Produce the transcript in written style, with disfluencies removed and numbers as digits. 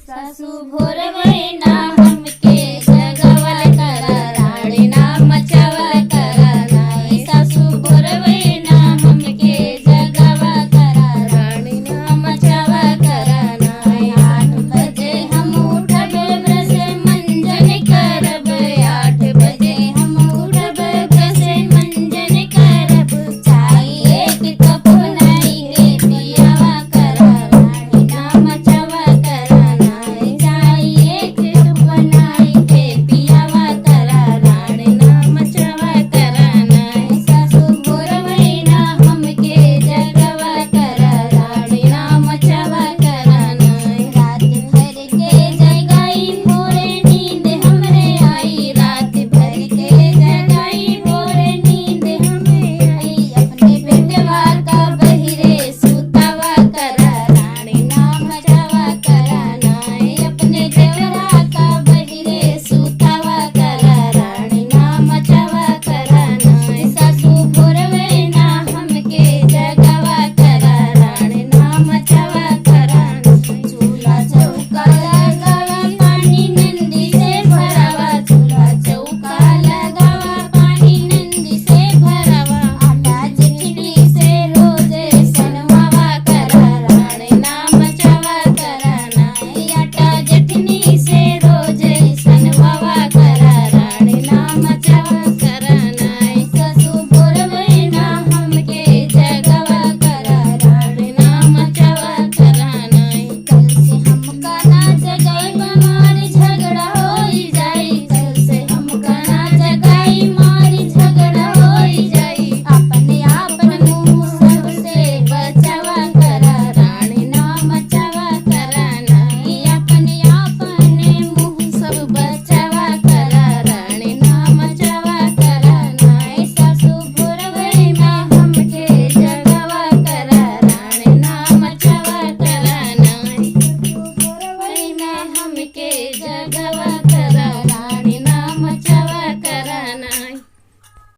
सासू भोरवैना हमके जगवल करा राणी ना मचवल करा नाही सासू भोरवैना हमके जगवा करा राणी ना मचवा करा नाही 8 बजे हम उठब ब्रश मंजन करब 8 बजे हम उठब ब्रश मंजन करब चाय एक कप नहीं रे पियावा करा राणी ना मचवा करा नाही चाय एक कप नहीं के पियावा करा राणी ना मचवा करा नाही सासू भोरवैना हमके जगवा करा राणी ना मचवा करा नाही रात भर के जगाई मोरे नींद हमरे आई रात भर के जगाई मोरे नींद हमरे आई अपने बेटवा का बहिरे सुतावा करा राणी ना मचवा करा नाही अपने देवरा का बहिरे सुतावा करा राणी ना मचवा करा नाही सासू भोरवैना हमके जगवा करा राणी ना मचवा करा चूल्हा चौका लगावा पानी नंदी से भरावा चूल्हा चौका लगावा पानी नंदी से भरावा आटा चटनी से रोजे सनवावा करा राणी ना मचवा करा नाही आटा चटनी से रोजे सनवावा करा राणी ना मचवा करा नाही सासू भोरवैना हमके जगवा करा राणी ना मचवा करा नाही कल से हमका ना जगाई मारी झगड़ा होई जाई कल से हमका ना जगाई मारी झगड़ा होई जाई अपने आपन मुंह सबसे बचावा करा राणी ना मचवा करा नाही अपने आपन मुंह सब बचावा करा राणी ना मचवा करा नाही सासू भोरवैना हमके जगवा करा राणी ना मचवा करा नाही भोरवैना हमके जगवा